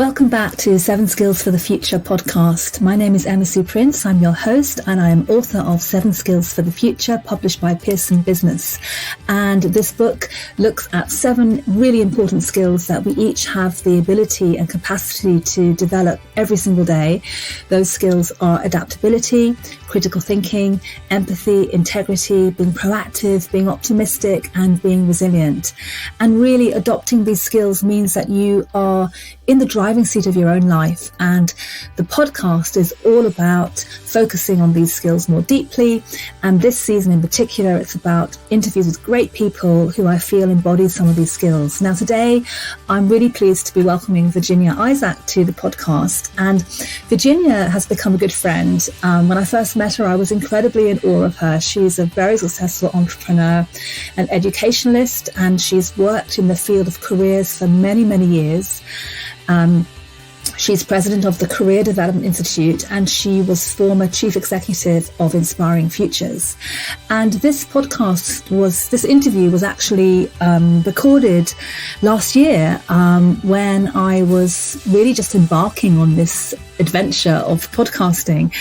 Welcome back to 7 Skills for the Future podcast. My name is Emma Sue Prince. I'm your host and I am author of 7 Skills for the Future, published by Pearson Business. And this book looks at 7 really important skills that we each have the ability and capacity to develop every single day. Those skills are adaptability, critical thinking, empathy, integrity, being proactive, being optimistic, and being resilient. And really adopting these skills means that you are in the driving seat of your own life. And the podcast is all about focusing on these skills more deeply. And this season in particular, it's about interviews with great people who I feel embody some of these skills. Now, today, I'm really pleased to be welcoming Virginia Isaac to the podcast. And Virginia has become a good friend. When I first met her, I was incredibly in awe of her. She's a very successful entrepreneur, an educationalist, and she's worked in the field of careers for many, many years. She's president of the Career Development Institute, and she was former chief executive of Inspiring Futures. And this interview was actually recorded last year when I was really just embarking on this adventure of podcasting.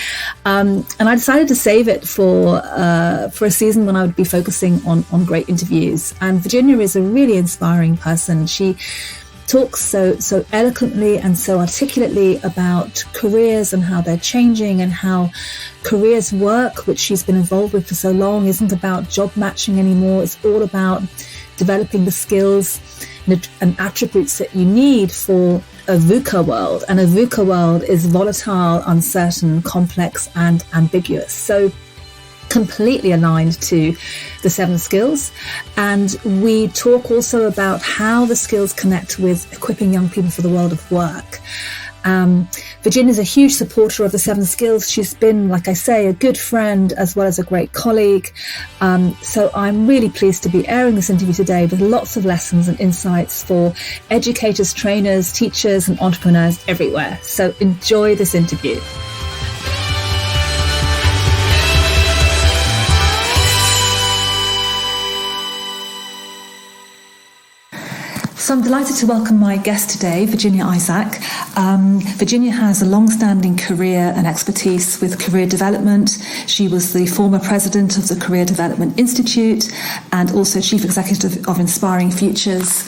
And I decided to save it for a season when I would be focusing on great interviews. And Virginia is a really inspiring person. She talks so eloquently and so articulately about careers and how they're changing and how careers work, which she's been involved with for so long, isn't about job matching anymore. It's all about developing the skills and attributes that you need for a VUCA world. And a VUCA world is volatile, uncertain, complex, and ambiguous. So completely aligned to the 7 skills. And we talk also about how the skills connect with equipping young people for the world of work. Virginia is a huge supporter of the 7 skills. She's been, like I say, a good friend as well as a great colleague. So I'm really pleased to be airing this interview today with lots of lessons and insights for educators, trainers, teachers, and entrepreneurs everywhere. So enjoy this interview. So I'm delighted to welcome my guest today, Virginia Isaac. Virginia has a long-standing career and expertise with career development. She was the former president of the Career Development Institute and also chief executive of Inspiring Futures.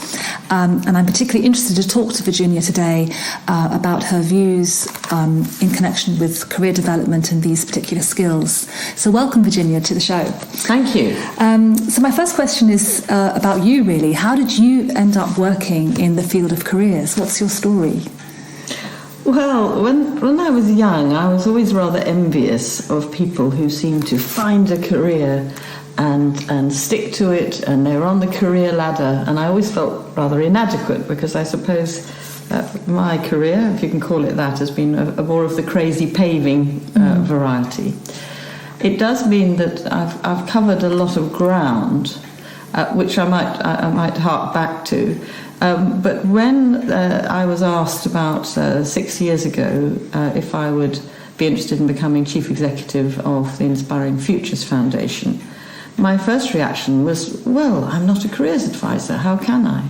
And I'm particularly interested to talk to Virginia today about her views in connection with career development and these particular skills. So welcome, Virginia, to the show. Thank you. So my first question is about you, really. How did you end up working in the field of careers? What's your story? Well, when I was young, I was always rather envious of people who seemed to find a career and stick to it, and they were on the career ladder, and I always felt rather inadequate because I suppose my career, if you can call it that, has been a more of the crazy paving variety. It does mean that I've covered a lot of ground, which I might hark back to. But when I was asked about 6 years ago if I would be interested in becoming chief executive of the Inspiring Futures Foundation, my first reaction was, well, I'm not a careers advisor, how can I?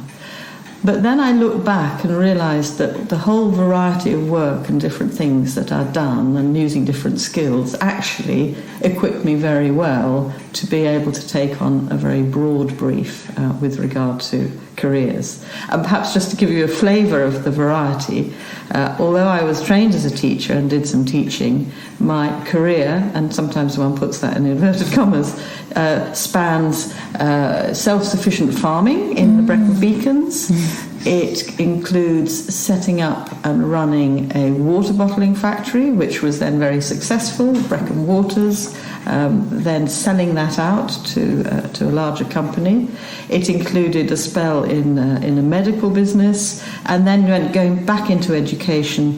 But then I looked back and realised that the whole variety of work and different things that I'd done and using different skills actually equipped me very well to be able to take on a very broad brief with regard to careers. And perhaps just to give you a flavour of the variety, although I was trained as a teacher and did some teaching, my career, and sometimes one puts that in inverted commas, spans self-sufficient farming in the Brecon Beacons. It includes setting up and running a water bottling factory, which was then very successful, Brecon Waters, then selling that out to a larger company. It included a spell in a medical business, and then going back into education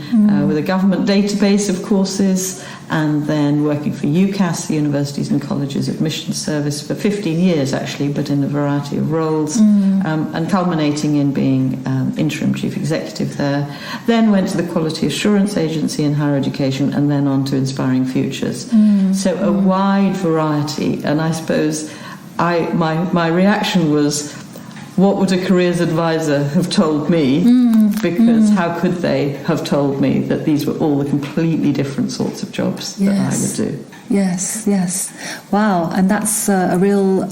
with a government database of courses, and then working for UCAS, the Universities and Colleges Admissions Service, for 15 years actually, but in a variety of roles, and culminating in being interim chief executive there. Then went to the Quality Assurance Agency in higher education, and then on to Inspiring Futures. So a wide variety, and I suppose my reaction was, what would a careers advisor have told me? Because how could they have told me that these were all the completely different sorts of jobs that I would do? Yes. Wow, and that's a real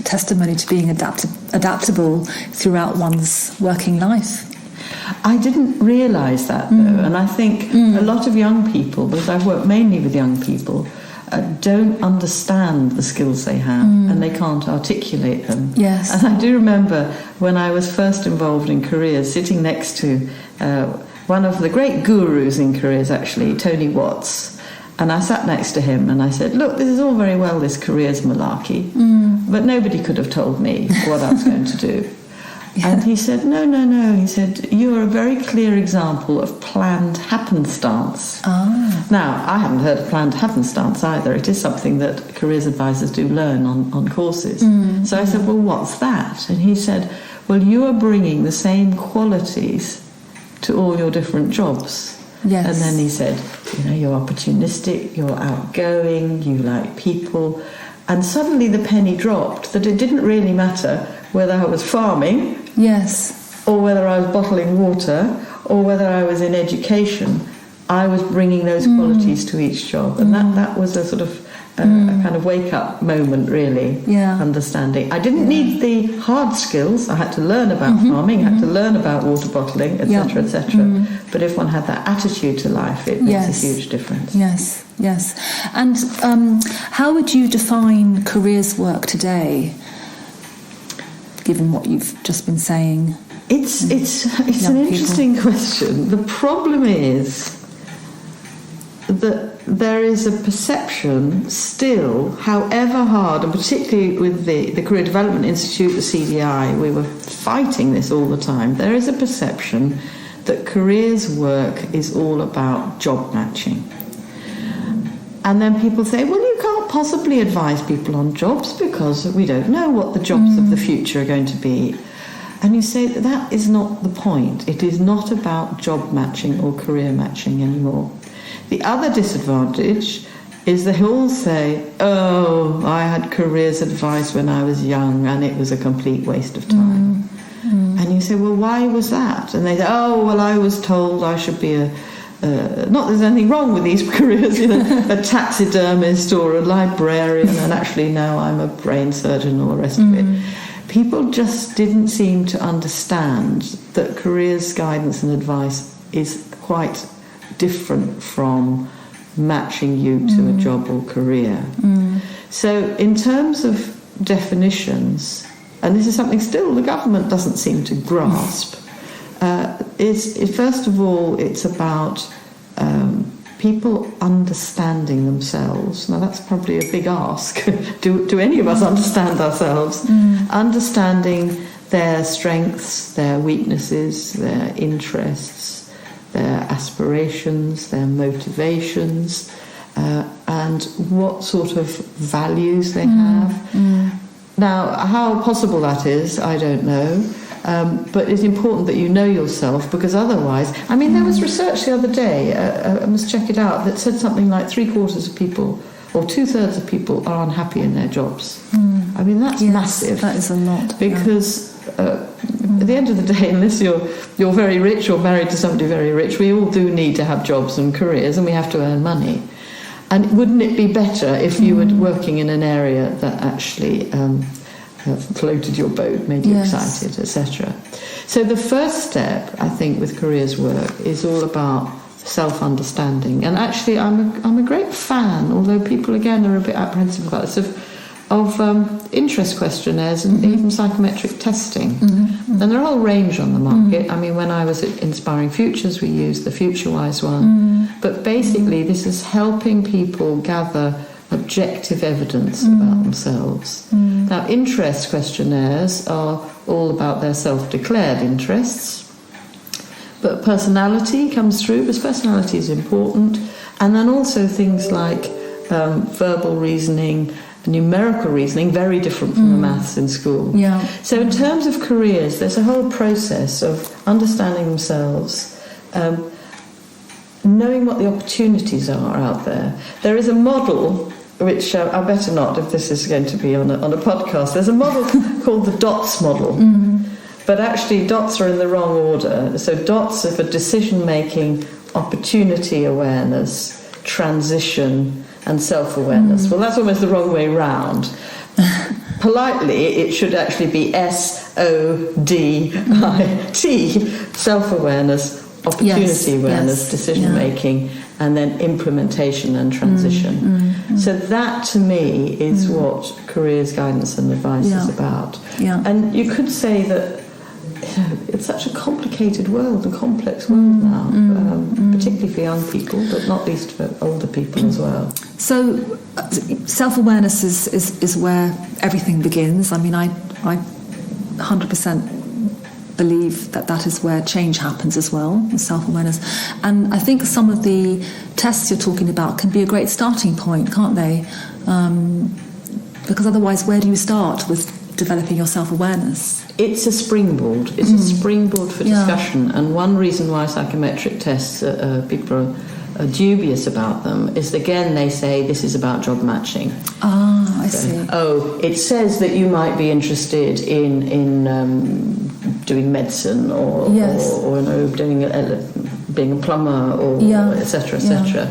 testimony to being adaptable throughout one's working life. I didn't realise that, though, and I think a lot of young people, because I've worked mainly with young people, don't understand the skills they have and they can't articulate them. Yes. And I do remember when I was first involved in careers, sitting next to one of the great gurus in careers, actually, Tony Watts, and I sat next to him and I said, look, this is all very well, this careers malarkey, but nobody could have told me what I was going to do. And he said, no. He said, you're a very clear example of planned happenstance. Now, I haven't heard of planned happenstance either. It is something that careers advisors do learn on courses. So I said, well, what's that? And he said, well, you are bringing the same qualities to all your different jobs. Yes. And then he said, you're opportunistic, you're outgoing, you like people. And suddenly the penny dropped that it didn't really matter whether I was farming, or whether I was bottling water, or whether I was in education. I was bringing those qualities to each job, and that was a sort of a kind of wake-up moment, really. Understanding. I didn't need the hard skills. I had to learn about farming, had to learn about water bottling, etc., etc. But if one had that attitude to life, it makes a huge difference. Yes. And how would you define careers work today, given what you've just been saying? It's an interesting question. The problem is that there is a perception still, however hard, and particularly with the Career Development Institute, the CDI, we were fighting this all the time. There is a perception that careers work is all about job matching. And then people say, well, you can't possibly advise people on jobs because we don't know what the jobs of the future are going to be. And you say that is not the point. It is not about job matching or career matching anymore. The other disadvantage is they all say, oh, I had careers advice when I was young and it was a complete waste of time. And you say, well, why was that? And they say, oh, well, I was told I should be not that there's anything wrong with these careers, a taxidermist or a librarian, and actually now I'm a brain surgeon and all the rest of it. People just didn't seem to understand that careers guidance and advice is quite different from matching you to a job or career. So in terms of definitions, and this is something still the government doesn't seem to grasp, first of all, it's about people understanding themselves. Now, that's probably a big ask. Do any of us understand ourselves? Understanding their strengths, their weaknesses, their interests, their aspirations, their motivations, and what sort of values they have. Now, how possible that is, I don't know. But it's important that you know yourself, because otherwise, I mean, there was research the other day, I must check it out, that said something like 3/4 of people or 2/3 of people are unhappy in their jobs. I mean, that's massive. That is a lot. Because at the end of the day, unless you're very rich or married to somebody very rich, we all do need to have jobs and careers, and we have to earn money. And wouldn't it be better if you were working in an area that actually floated your boat, made you excited, etc. So the first step, I think, with careers work is all about self-understanding. And actually, I'm a great fan, although people again are a bit apprehensive about this, of interest questionnaires and even psychometric testing. And there are a whole range on the market. I mean, when I was at Inspiring Futures, we used the FutureWise one. But basically, this is helping people gather objective evidence about themselves. Now, interest questionnaires are all about their self-declared interests, but personality comes through, because personality is important, and then also things like verbal reasoning, numerical reasoning, very different from the maths in school. So in terms of careers, there's a whole process of understanding themselves, knowing what the opportunities are out there. There is a model which I better not if this is going to be on a podcast. There's a model called the DOTS model. But actually, dots are in the wrong order. So dots are for decision-making, opportunity awareness, transition, and self-awareness. Well, that's almost the wrong way round. Politely, it should actually be SODIT, self-awareness, opportunity awareness, decision-making, and then implementation and transition. So that, to me, is what careers guidance and advice is about. And you could say that it's such a complicated world, a complex world now, particularly for young people, but not least for older people as well. So self-awareness is where everything begins. I mean, I 100% believe that is where change happens as well, self-awareness. And I think some of the tests you're talking about can be a great starting point, can't they? Because otherwise, where do you start with developing your self-awareness? It's a springboard. It's a springboard for discussion. And one reason why psychometric tests, people are dubious about them, is again they say this is about job matching. I see. It says that you might be interested in doing medicine or doing being a plumber or etc. etc.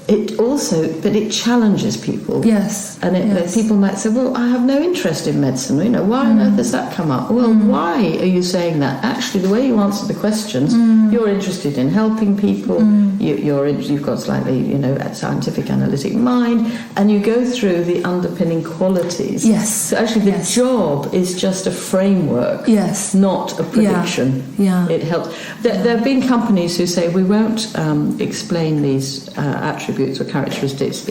But it challenges people. Yes. And people might say, well, I have no interest in medicine. Why on earth has that come up? Well, why are you saying that? Actually, the way you answer the questions, you're interested in helping people. You've got slightly, a scientific, analytic mind, and you go through the underpinning qualities. Yes. So actually, the job is just a framework. Yes. Not a prediction. Yeah. It helps. There have been companies who say we won't explain these attributes or characteristics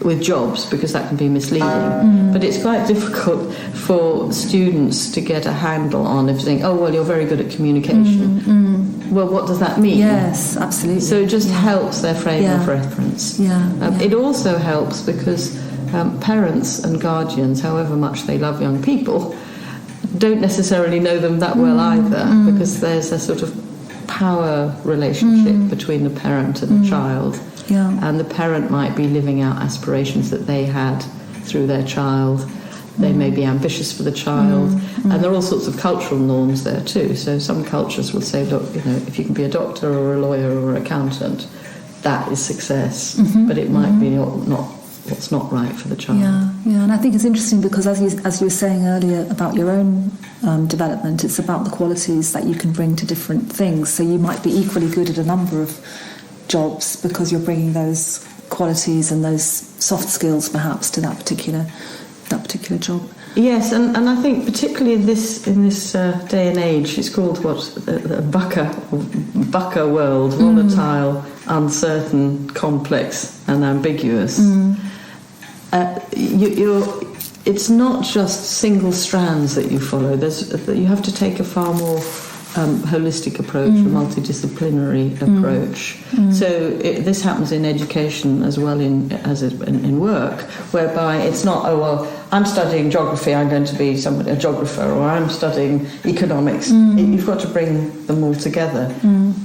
with jobs because that can be misleading. But it's quite difficult for students to get a handle on if saying, you're very good at communication. Well, what does that mean? Yes, absolutely. So it just helps their frame of reference. It also helps because parents and guardians, however much they love young people, don't necessarily know them that well either, because there's a sort of power relationship between the parent and the child. And the parent might be living out aspirations that they had through their child. They may be ambitious for the child. And there are all sorts of cultural norms there too. So some cultures will say, look, if you can be a doctor or a lawyer or an accountant, that is success. But it might be what's not right for the child. Yeah. And I think it's interesting because as you were saying earlier about your own development, it's about the qualities that you can bring to different things. So you might be equally good at a number of jobs because you're bringing those qualities and those soft skills perhaps to that particular job. Yes, and I think particularly in this day and age, it's called the VUCA world: volatile, uncertain, complex, and ambiguous. It's not just single strands that you follow. You have to take a far more holistic approach, a multidisciplinary approach. So this happens in education as well as in work, whereby it's not, I'm studying geography, I'm going to be a geographer, or I'm studying economics. You've got to bring them all together.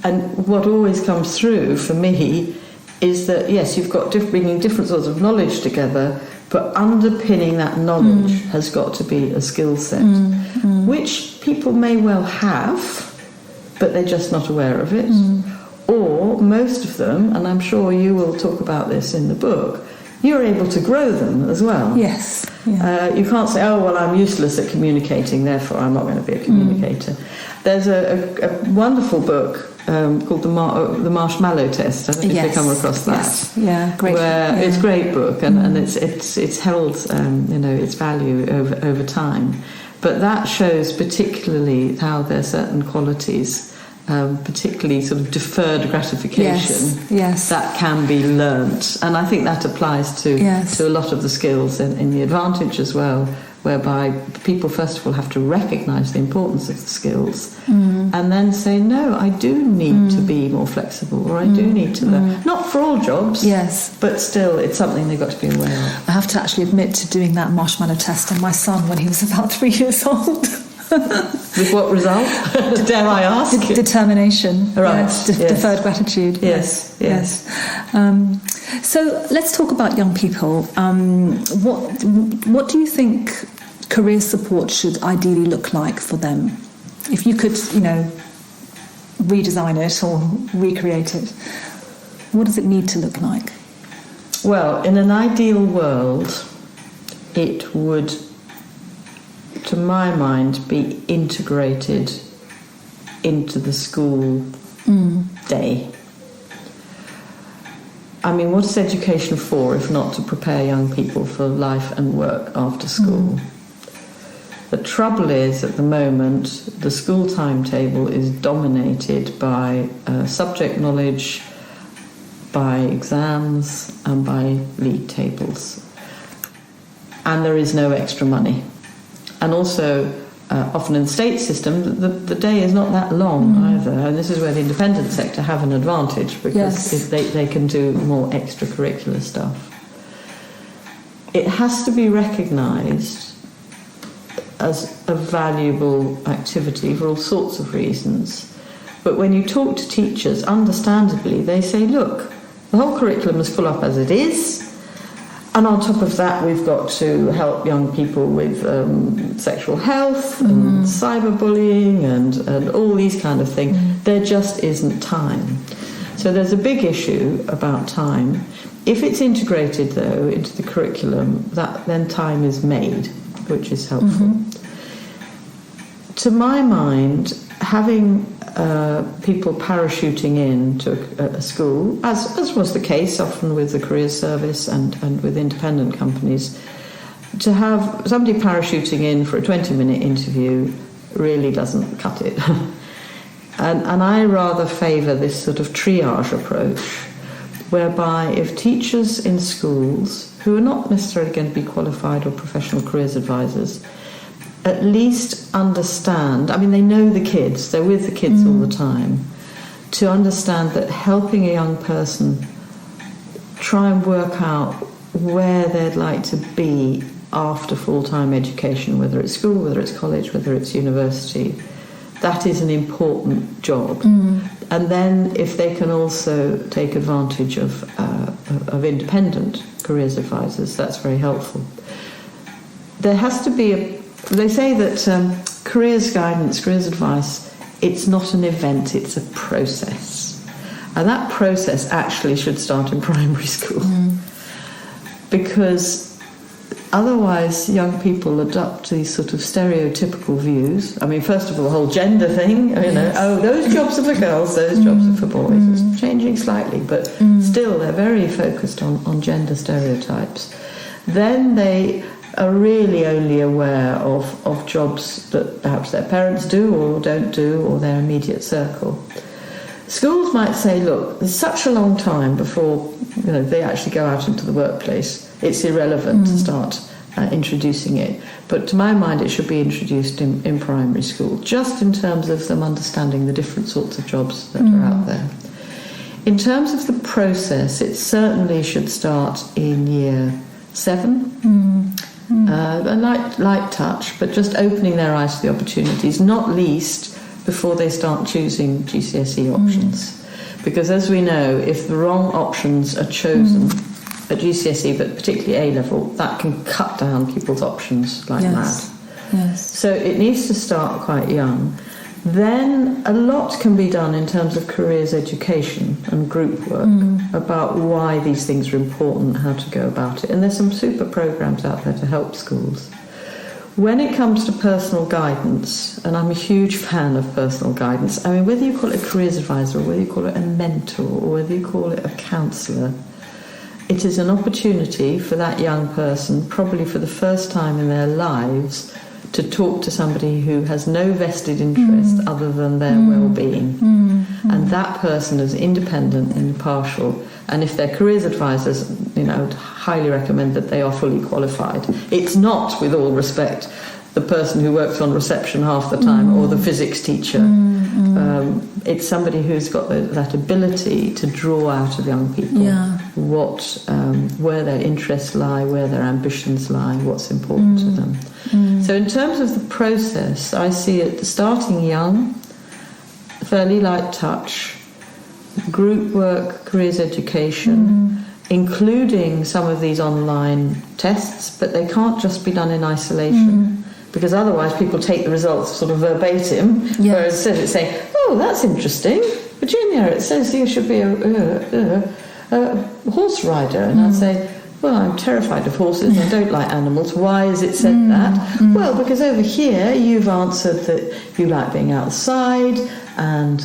And what always comes through for me is that, yes, you've got bringing different sorts of knowledge together, but underpinning that knowledge has got to be a skill set, which people may well have, but they're just not aware of it. Or most of them, and I'm sure you will talk about this in the book, you're able to grow them as well. Yes. You can't say, I'm useless at communicating, therefore I'm not going to be a communicator. There's a wonderful book called the Marshmallow Test. I don't know if you've come across that. Yes. Yeah, great. It's a great book, and it's held its value over time. But that shows particularly how there are certain qualities, particularly sort of deferred gratification, that can be learnt. And I think that applies to a lot of the skills in the advantage as well, whereby people first of all have to recognise the importance of the skills and then say, no, I do need to be more flexible, or I do need to learn. Not for all jobs, but still it's something they've got to be aware of. I have to actually admit to doing that marshmallow test on my son when he was about 3 years old. With what result? Dare I ask? Determination. Right. Deferred gratitude. Yes. So let's talk about young people. What do you think career support should ideally look like for them? If you could, redesign it or recreate it, what does it need to look like? Well, in an ideal world, it would, to my mind, be integrated into the school day. I mean, what is education for if not to prepare young people for life and work after school? The trouble is, at the moment, the school timetable is dominated by subject knowledge, by exams, and by league tables. And there is no extra money. And also, often in the state system, the day is not that long either. And this is where the independent sector have an advantage, because they can do more extracurricular stuff. It has to be recognised as a valuable activity for all sorts of reasons. But when you talk to teachers, understandably, they say, look, the whole curriculum is full up as it is, and on top of that we've got to help young people with sexual health and cyberbullying and all these kind of things. There just isn't time. So there's a big issue about time. If it's integrated, though, into the curriculum, then time is made, which is helpful. To my mind, having people parachuting into a school, as was the case often with the career service and with independent companies, to have somebody parachuting in for a 20-minute interview really doesn't cut it. and I rather favour this sort of triage approach, whereby if teachers in schools, who are not necessarily going to be qualified or professional careers advisors, at least understand, I mean, they know the kids, they're with the kids all the time, to understand that helping a young person try and work out where they'd like to be after full-time education, whether it's school, whether it's college, whether it's university, that is an important job. And then if they can also take advantage of independent careers advisors, that's very helpful. There has to be they say that careers guidance, careers advice, it's not an event, it's a process. And that process actually should start in primary school. Because otherwise young people adopt these sort of stereotypical views. I mean, first of all, the whole gender thing, those jobs are for girls, those jobs are for boys. It's changing slightly, but still they're very focused on gender stereotypes. Then they are really only aware of jobs that perhaps their parents do or don't do, or their immediate circle. Schools might say, look, there's such a long time before they actually go out into the workplace, it's irrelevant to start introducing it. But to my mind, it should be introduced in primary school, just in terms of them understanding the different sorts of jobs that are out there. In terms of the process, it certainly should start in year 7. A light touch, but just opening their eyes to the opportunities, not least before they start choosing GCSE options. Because as we know, if the wrong options are chosen at GCSE, but particularly A-level, that can cut down people's options like mad. So it needs to start quite young. Then a lot can be done in terms of careers education and group work about why these things are important, how to go about it. And there's some super programs out there to help schools. When it comes to personal guidance, and I'm a huge fan of personal guidance, I mean, whether you call it a careers advisor, or whether you call it a mentor, or whether you call it a counsellor, it is an opportunity for that young person, probably for the first time in their lives, to talk to somebody who has no vested interest other than their well-being. And that person is independent and impartial. And if they're careers advisors, I would highly recommend that they are fully qualified. It's not, with all respect, the person who works on reception half the time or the physics teacher. It's somebody who's got that ability to draw out of young people where their interests lie, where their ambitions lie, what's important to them. So in terms of the process, I see it starting young, fairly light touch, group work, careers education, including some of these online tests, but they can't just be done in isolation, because otherwise people take the results sort of verbatim, whereas instead it's saying, oh, that's interesting, Virginia, it says you should be a horse rider. And I'd say, well, I'm terrified of horses, I don't like animals. Why is it said that? Well, because over here you've answered that you like being outside, and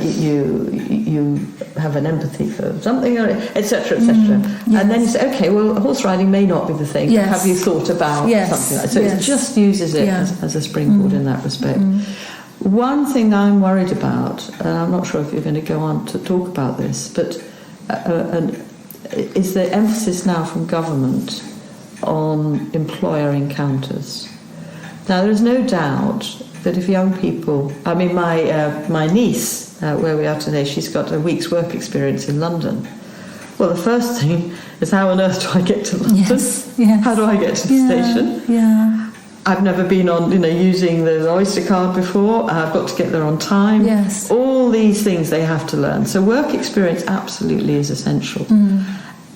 you have an empathy for something, etc., etc. And then you say, okay, well, horse riding may not be the thing, but have you thought about something like that? So it just uses it as a springboard in that respect. One thing I'm worried about, and I'm not sure if you're going to go on to talk about this, but is the emphasis now from government on employer encounters. Now, there is no doubt that if young people... I mean, my niece, where we are today, she's got a week's work experience in London. Well, the first thing is, how on earth do I get to London? How do I get to the station? I've never been on, using the Oyster card before. I've got to get there on time. All these things they have to learn. So work experience absolutely is essential.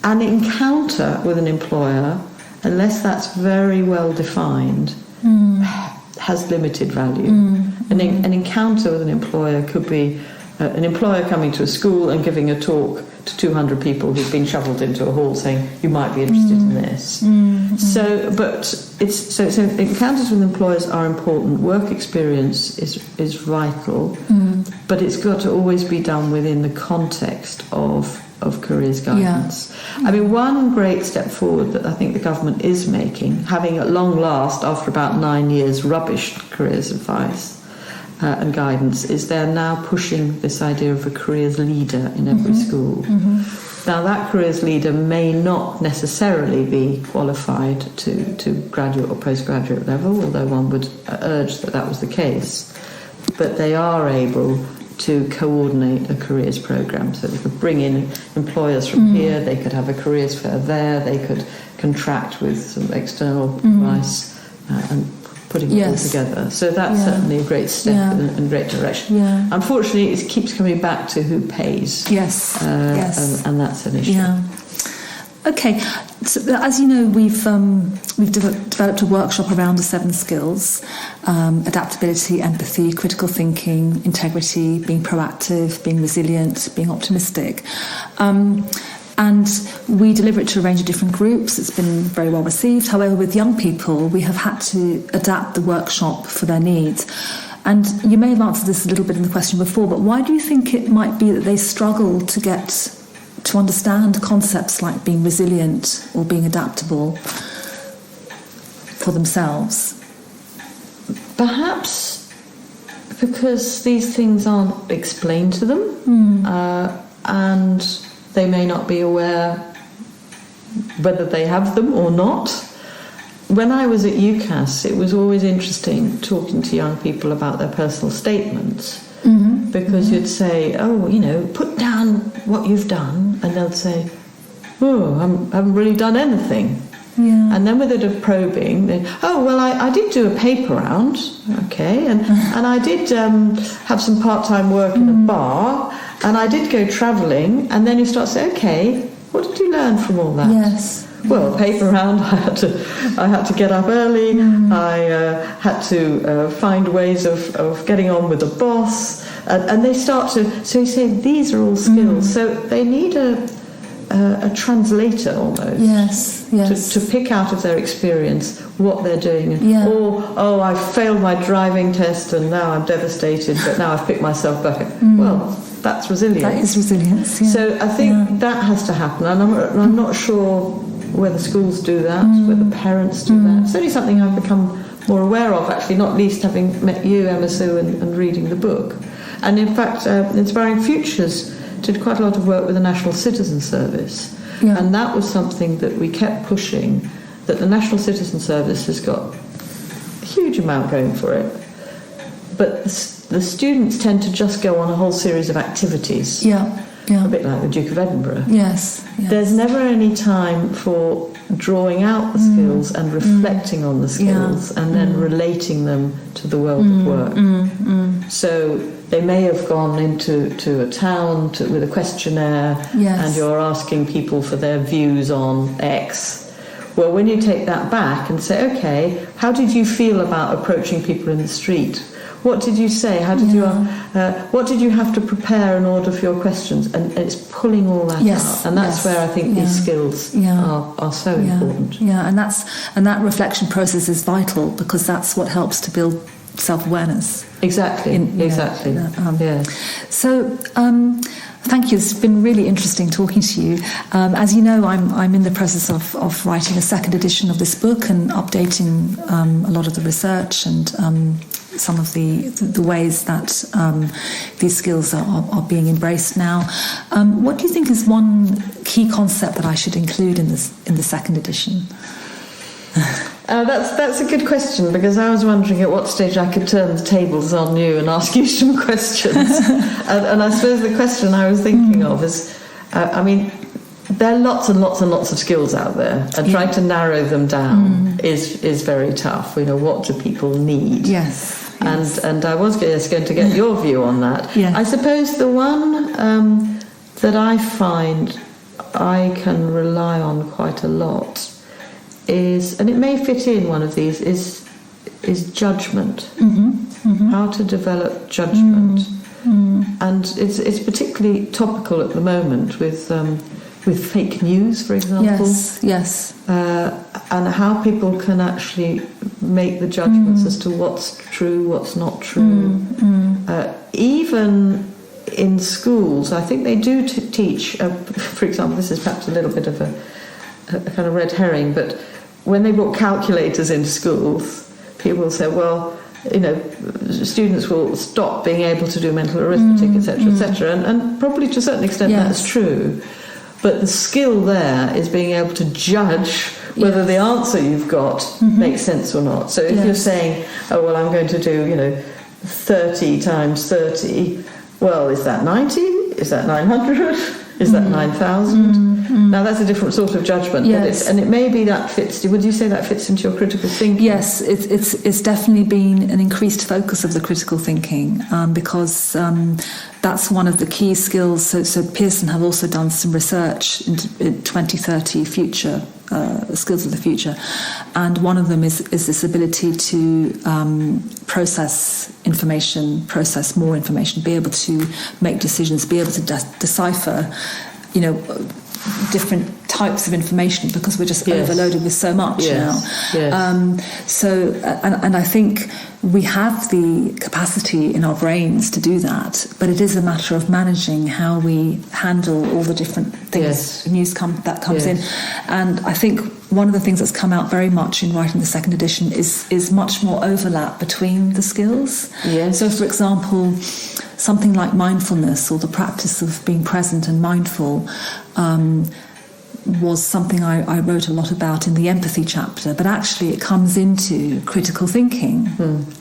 An encounter with an employer, unless that's very well defined, has limited value. An encounter with an employer could be an employer coming to a school and giving a talk to 200 people who've been shovelled into a hall saying, you might be interested in this. So encounters with employers are important. Work experience is vital, but it's got to always be done within the context of careers guidance. I mean, one great step forward that I think the government is making, having at long last, after about 9 years, rubbished careers advice and guidance, is they're now pushing this idea of a careers leader in every school. Now, that careers leader may not necessarily be qualified to graduate or postgraduate level, although one would urge that that was the case, but they are able to coordinate a careers program. So they could bring in employers from here, they could have a careers fair there, they could contract with some external advice and putting it all together. So that's certainly a great step in a great direction. Unfortunately, it keeps coming back to who pays. And that's an issue. Okay, so as you know, we've developed a workshop around the 7 skills: adaptability, empathy, critical thinking, integrity, being proactive, being resilient, being optimistic. And we deliver it to a range of different groups. It's been very well received. However, with young people, we have had to adapt the workshop for their needs. And you may have answered this a little bit in the question before, but why do you think it might be that they struggle to understand concepts like being resilient or being adaptable for themselves? Perhaps because these things aren't explained to them, and they may not be aware whether they have them or not. When I was at UCAS, it was always interesting talking to young people about their personal statements, because you'd say, put down what you've done, and they'll say, I haven't really done anything. And then with a bit of probing, I did do a paper round, okay, and I did have some part-time work in a bar, and I did go travelling, and then you start to say, okay, what did you learn from all that? Well, paper round, I had to get up early, I had to find ways of getting on with the boss, and they start to, so you say, these are all skills, so they need a translator almost, to pick out of their experience what they're doing, or I failed my driving test and now I'm devastated, but now I've picked myself back up. Well, that's resilience. That is resilience. So I think that has to happen, and I'm not sure whether schools do that, whether parents do that. It's only something I've become more aware of, actually, not least having met you, Emma Sue, and reading the book. And in fact, Inspiring Futures did quite a lot of work with the National Citizen Service, and that was something that we kept pushing, that the National Citizen Service has got a huge amount going for it, but the students tend to just go on a whole series of activities, a bit like the Duke of Edinburgh. There's never any time for drawing out the skills and reflecting on the skills and then relating them to the world of work. So they may have gone into a town with a questionnaire, and you're asking people for their views on X. Well, when you take that back and say, okay, how did you feel about approaching people in the street? What did you say? How did you? What did you have to prepare in order for your questions? And it's pulling all that out, and that's where I think these skills are so important. Yeah, and that reflection process is vital, because that's what helps to build self-awareness. Exactly. So. Thank you. It's been really interesting talking to you. As you know, I'm in the process of writing a second edition of this book and updating a lot of the research and some of the ways that these skills are being embraced now. What do you think is one key concept that I should include in the second edition? That's a good question, because I was wondering at what stage I could turn the tables on you and ask you some questions. and I suppose the question I was thinking of is, there are lots and lots and lots of skills out there, and trying to narrow them down is very tough. What do people need? Yes. And I was just going to get your view on that. Yeah. I suppose the one that I find I can rely on quite a lot is, and it may fit in one of these, is judgment. How to develop judgment. And it's particularly topical at the moment with fake news, for example. Yes. And how people can actually make the judgments as to what's true, what's not true. Even in schools, I think they do teach, for example, this is perhaps a little bit of a kind of red herring, but when they brought calculators into schools, people will say, well, students will stop being able to do mental arithmetic, etc., and probably to a certain extent that's true. But the skill there is being able to judge whether the answer you've got makes sense or not. So if you're saying, oh, well, I'm going to do, 30 times 30, well, is that 90? Is that 900? Is that 9,000? Now, that's a different sort of judgment. Yes. And it may be that fits... Would you say that fits into your critical thinking? Yes, it's definitely been an increased focus of the critical thinking, because that's one of the key skills. So Pearson have also done some research into 2030 future skills of the future, and one of them is this ability to process information, process more information, be able to make decisions, be able to decipher, different types of information, because we're just overloaded with so much now. So I think we have the capacity in our brains to do that, but it is a matter of managing how we handle all the different things, news that comes in. And I think one of the things that's come out very much in writing the second edition is much more overlap between the skills. So, for example, something like mindfulness, or the practice of being present and mindful, was something I wrote a lot about in the empathy chapter, but actually it comes into critical thinking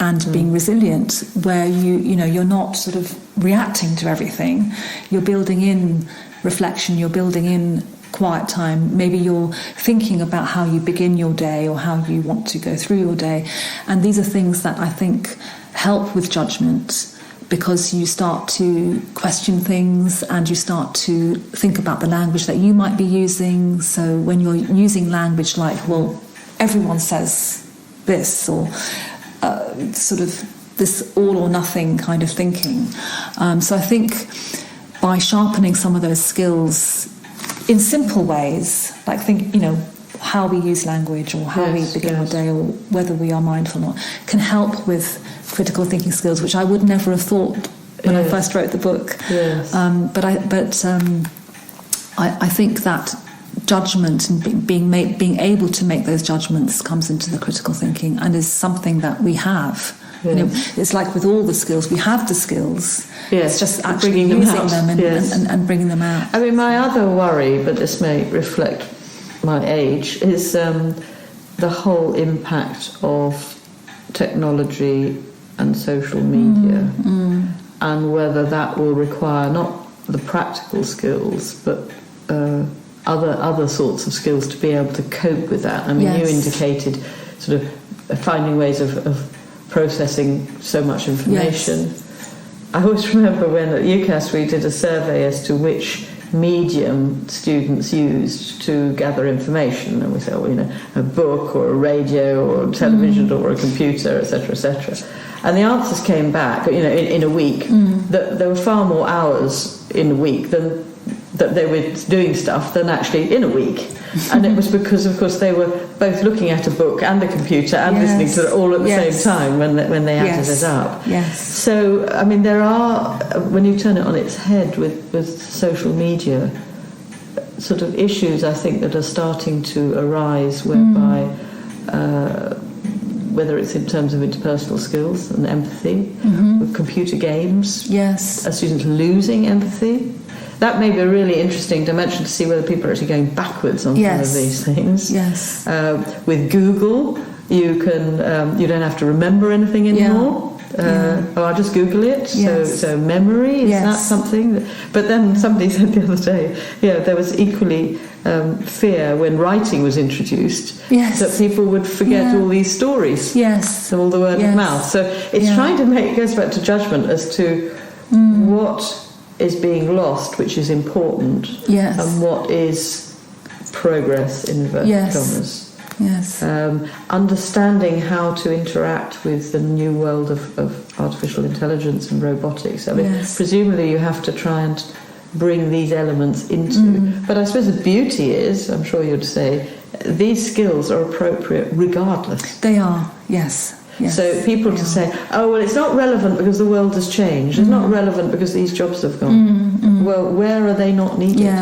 and being resilient, where you're not sort of reacting to everything. You're building in reflection, you're building in quiet time, maybe you're thinking about how you begin your day or how you want to go through your day, and these are things that I think help with judgment, because you start to question things and you start to think about the language that you might be using. So when you're using language like, well, everyone says this, or sort of this all or nothing kind of thinking. So I think by sharpening some of those skills in simple ways, like how we use language, or how we begin our day, or whether we are mindful or not, can help with critical thinking skills, which I would never have thought when I first wrote the book. But I think that judgment and being able to make those judgments comes into the critical thinking, and is something that we have. It's like with all the skills, we have the skills. It's just actually using them and bringing them out. I mean, my other worry, but this may reflect my age, is the whole impact of technology and social media, and whether that will require not the practical skills, but other sorts of skills to be able to cope with that. I mean, you indicated sort of finding ways of processing so much information. I always remember when at UCAS we did a survey as to which medium students used to gather information, and we said, a book or a radio or television or a computer, etc., etc. And the answers came back, in a week, that there were far more hours in a week than that they were doing stuff than actually in a week. And it was because, of course, they were both looking at a book and the computer and listening to it all at the same time when they added it up. Yes. So, I mean, there are, when you turn it on its head with social media, sort of issues, I think, that are starting to arise whereby, whether it's in terms of interpersonal skills and empathy, with computer games, students losing empathy. That may be a really interesting dimension to see whether people are actually going backwards on some of these things. Yes. With Google, you don't have to remember anything anymore. I'll just Google it. So memory, is that something? But then somebody said the other day, there was equally fear when writing was introduced, that people would forget all these stories, all the word of mouth. So it's trying to it goes back to judgment as to what is being lost, which is important, and what is progress in inverted commas. Yes. Understanding how to interact with the new world of artificial intelligence and robotics. I mean, presumably you have to try and bring these elements into. But I suppose the beauty is, I'm sure you'd say, these skills are appropriate regardless. They are, yes. Yes, so people to say, it's not relevant because the world has changed. It's not relevant because these jobs have gone. Well, where are they not needed?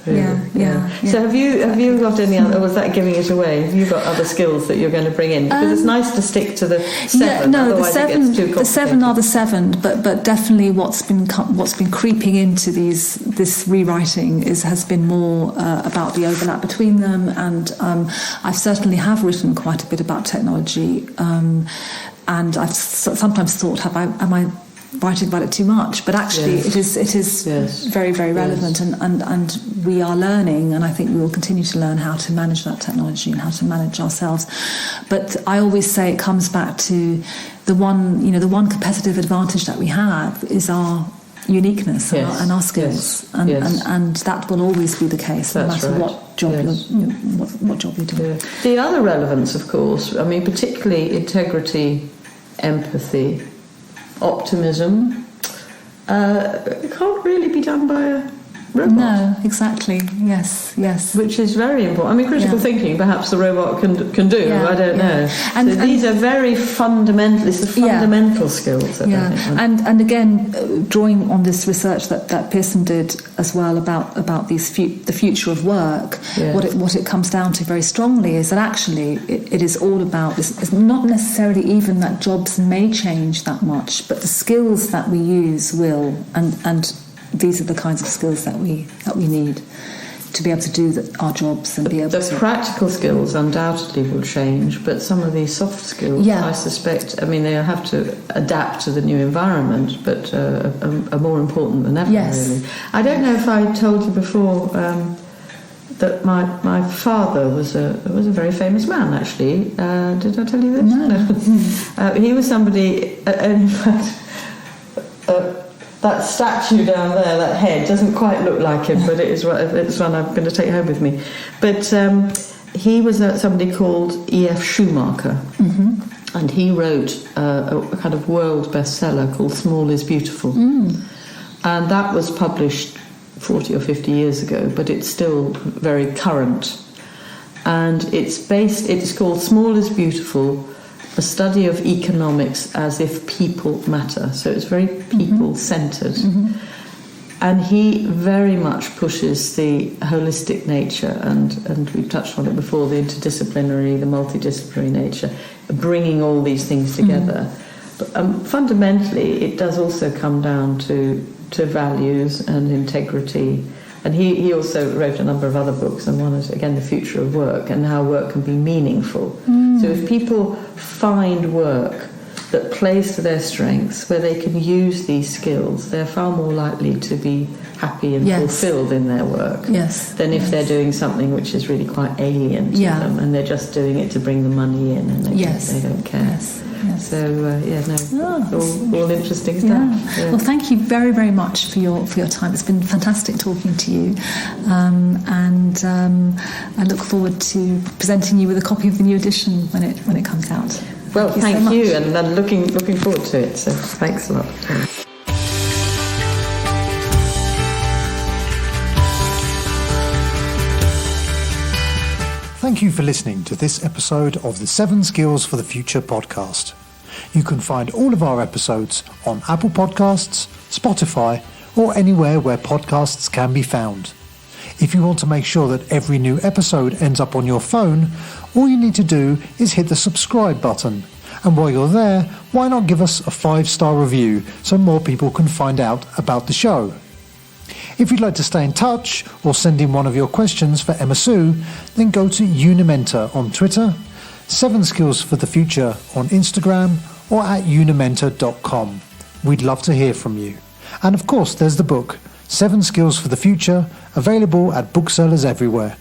So have you got any other, or was that giving it away? Have you got other skills that you're going to bring in? Because it's nice to stick to the seven. Otherwise it gets too complicated. The seven are the seven, but definitely what's been creeping into this rewriting has been more about the overlap between them, and I certainly have written quite a bit about technology, and I've sometimes thought, am I writing about it too much? But actually it is very, very relevant, and we are learning, and I think we will continue to learn how to manage that technology and how to manage ourselves. But I always say it comes back to the one competitive advantage that we have is our uniqueness and our skills, and that will always be the case, no matter what job what job you're doing. The other relevance, of course, I mean, particularly integrity, empathy, optimism, can't really be done by a robot. No, exactly. Yes. Which is very important. I mean, critical thinking, perhaps the robot can do. I don't know. And these are very fundamental. It's the fundamental skills. That I think. And again, drawing on this research that Pearson did as well about the future of work. What it comes down to very strongly is that actually it is all about this. It's not necessarily even that jobs may change that much, but the skills that we use will, and these are the kinds of skills that we need to be able to do our jobs and be able to... The practical skills undoubtedly will change, but some of these soft skills, I suspect, I mean, they have to adapt to the new environment, but are more important than ever, really. I don't know if I told you before that my father was a very famous man, actually. Did I tell you this? No. He was somebody, in fact... that statue down there, that head, doesn't quite look like him, but it's one I'm going to take home with me. But he was somebody called E.F. Schumacher, and he wrote a kind of world bestseller called Small is Beautiful. And that was published 40 or 50 years ago, but it's still very current. And it's called Small is Beautiful, a study of economics as if people matter. So it's very people-centred. And he very much pushes the holistic nature, and we've touched on it before, the interdisciplinary, the multidisciplinary nature, bringing all these things together. But fundamentally, it does also come down to values and integrity. And he also wrote a number of other books, and one is, again, The Future of Work and how work can be meaningful. So if people find work that plays to their strengths, where they can use these skills, they're far more likely to be happy and fulfilled in their work than if they're doing something which is really quite alien to them, and they're just doing it to bring the money in, and they don't care. Yes. So all interesting stuff. Yeah. Well, thank you very, very much for your time. It's been fantastic talking to you, and I look forward to presenting you with a copy of the new edition when it comes out. Well, thank you, and I'm looking forward to it. So thanks a lot. Thank you for listening to this episode of the 7 Skills for the Future podcast. You can find all of our episodes on Apple Podcasts, Spotify, or anywhere where podcasts can be found. If you want to make sure that every new episode ends up on your phone, all you need to do is hit the subscribe button. And while you're there, why not give us a 5-star review so more people can find out about the show? If you'd like to stay in touch or send in one of your questions for Emma Sue, then go to Unimenta on Twitter, 7 Skills for the Future on Instagram, or at unimenta.com. We'd love to hear from you. And of course, there's the book, 7 Skills for the Future, available at booksellers everywhere.